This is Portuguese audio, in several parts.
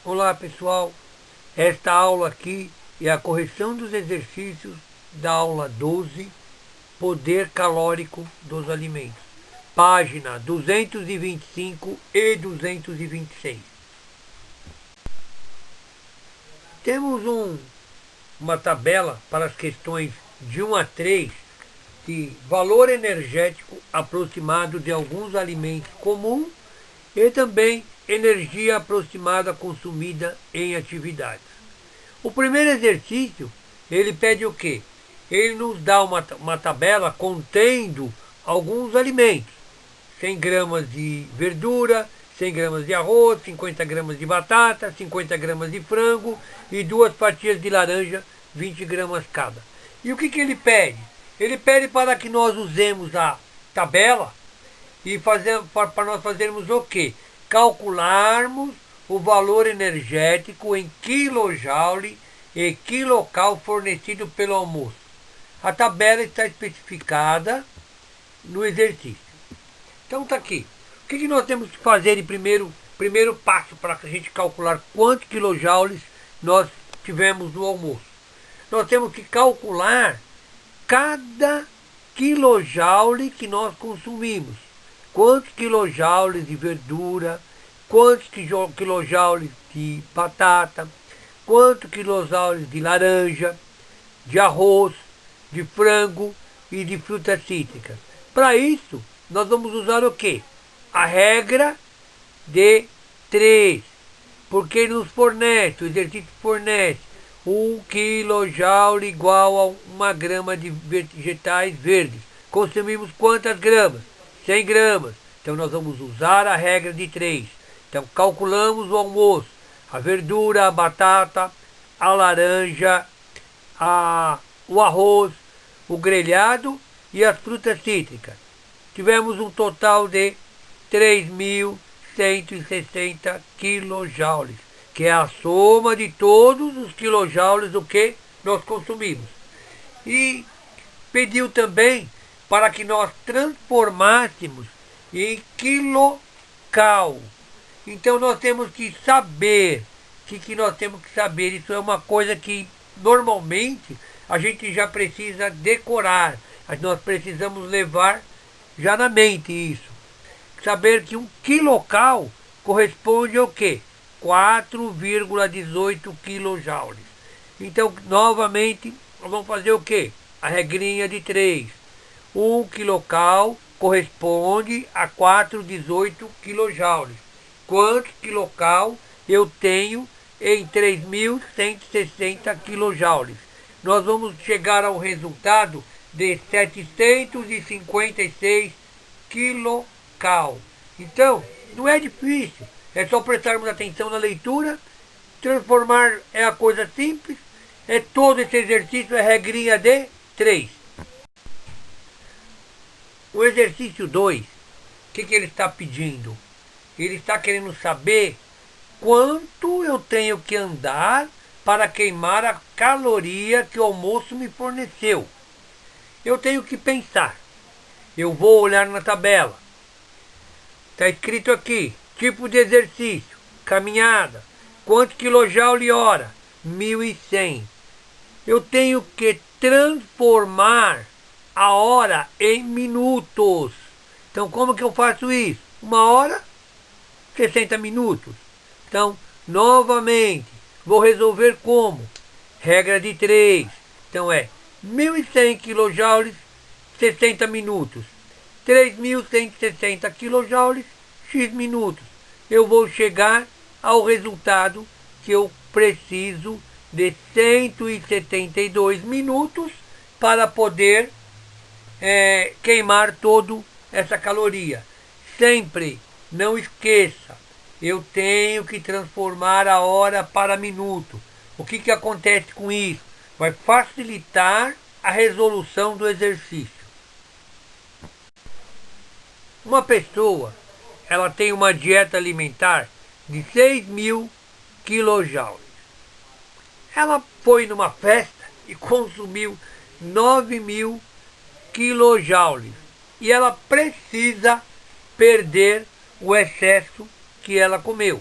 Olá pessoal, esta aula aqui é a correção dos exercícios da aula 12, Poder Calórico dos Alimentos, página 225 e 226. Temos uma tabela para as questões de 1 a 3 de valor energético aproximado de alguns alimentos comuns e também energia aproximada consumida em atividades. O primeiro exercício, ele pede o quê? Ele nos dá uma tabela contendo alguns alimentos. 100 gramas de verdura, 100 gramas de arroz, 50 gramas de batata, 50 gramas de frango e 2 fatias de laranja, 20 gramas cada. E o que ele pede? Ele pede para que nós usemos a tabela e para nós fazermos o quê? Calcularmos o valor energético em quilojoule e quilocal fornecido pelo almoço. A tabela está especificada no exercício. Então está aqui. O que nós temos que fazer em primeiro passo para a gente calcular quantos quilojoules nós tivemos no almoço? Nós temos que calcular cada quilojoule que nós consumimos. Quantos quilojoules de verdura, quantos quilojoules de batata, quantos quilojoules de laranja, de arroz, de frango e de frutas cítricas. Para isso, nós vamos usar o quê? A regra de 3, porque nos fornece, o exercício fornece 1 kJ igual a 1 grama de vegetais verdes. Consumimos quantas gramas? 100 gramas. Então nós vamos usar a regra de 3. Então calculamos o almoço, a verdura, a batata, a laranja, o arroz, o grelhado e as frutas cítricas. Tivemos um total de 3.160 quilojoules, que é a soma de todos os quilojoules do que nós consumimos. E pediu também para que nós transformássemos em quilocal. Então nós temos que saber, que nós temos que saber, isso é uma coisa que normalmente a gente já precisa decorar, nós precisamos levar já na mente isso. Saber que 1 quilocal corresponde ao quê? 4,18 quilojoules. Então, novamente, nós vamos fazer o quê? A regrinha de 3. 1 quilocal corresponde a 4,18 quilojoules. Quantos quilocal eu tenho em 3.160 quilojoules? Nós vamos chegar ao resultado de 756 quilocal. Então, não é difícil, é só prestarmos atenção na leitura. Transformar é a coisa simples, é todo esse exercício é regrinha de 3. O exercício 2, o que ele está pedindo? Ele está querendo saber quanto eu tenho que andar para queimar a caloria que o almoço me forneceu. Eu tenho que pensar. Eu vou olhar na tabela. Está escrito aqui, tipo de exercício, caminhada, quanto quilojoule hora? 1.100. Eu tenho que transformar a hora em minutos. Então como que eu faço isso? 1 hora, 60 minutos. Então, novamente, vou resolver como? Regra de 3. Então é 1.100 quilojoules, 60 minutos. 3.160 quilojoules, x minutos. Eu vou chegar ao resultado que eu preciso de 172 minutos para poder queimar toda essa caloria. Sempre não esqueça, eu tenho que transformar a hora para minuto. O que acontece com isso? Vai facilitar a resolução do exercício. Uma pessoa, ela tem uma dieta alimentar de 6.000 quilojoules. Ela foi numa festa e consumiu 9.000 quilojoules. E ela precisa perder o excesso que ela comeu.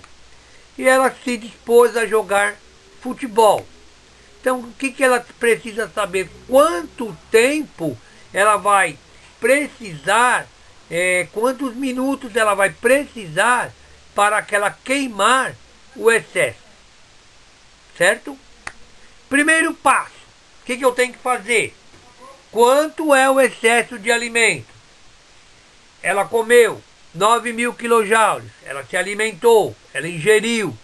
e ela se dispôs a jogar futebol. Então, o que ela precisa saber? Quanto tempo ela vai precisar, quantos minutos ela vai precisar para que ela queimar o excesso. Certo? Primeiro passo, o que eu tenho que fazer? Quanto é o excesso de alimento? Ela comeu 9.000 quilojoules, ela se alimentou, ela ingeriu.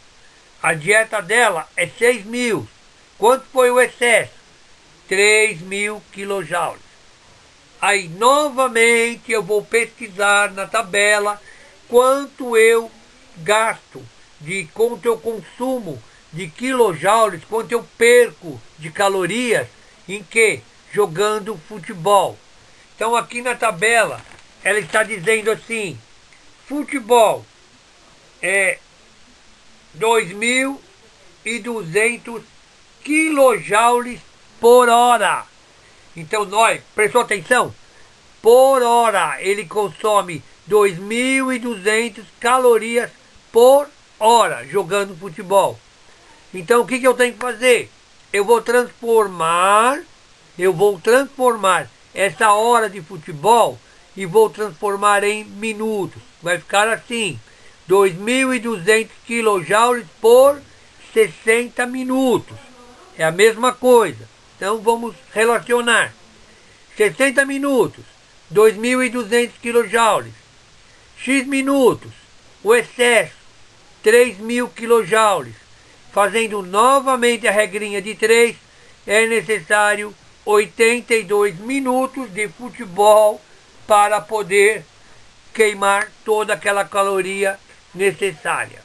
A dieta dela é 6.000. Quanto foi o excesso? 3.000 quilojoules. Aí, novamente, eu vou pesquisar na tabela quanto eu gasto, quanto eu consumo de quilojoules, quanto eu perco de calorias, em que? Jogando futebol. Então, aqui na tabela, ela está dizendo assim, futebol é 2.200 quilojoules por hora. Então nós, prestou atenção? Por hora ele consome 2.200 calorias por hora jogando futebol. Então o que eu tenho que fazer? Eu vou transformar essa hora de futebol e vou transformar em minutos. Vai ficar assim, 2.200 quilojoules por 60 minutos. É a mesma coisa. Então vamos relacionar. 60 minutos, 2.200 quilojoules. X minutos, o excesso, 3.000 quilojoules. Fazendo novamente a regrinha de 3, é necessário 82 minutos de futebol para poder queimar toda aquela caloria necessária.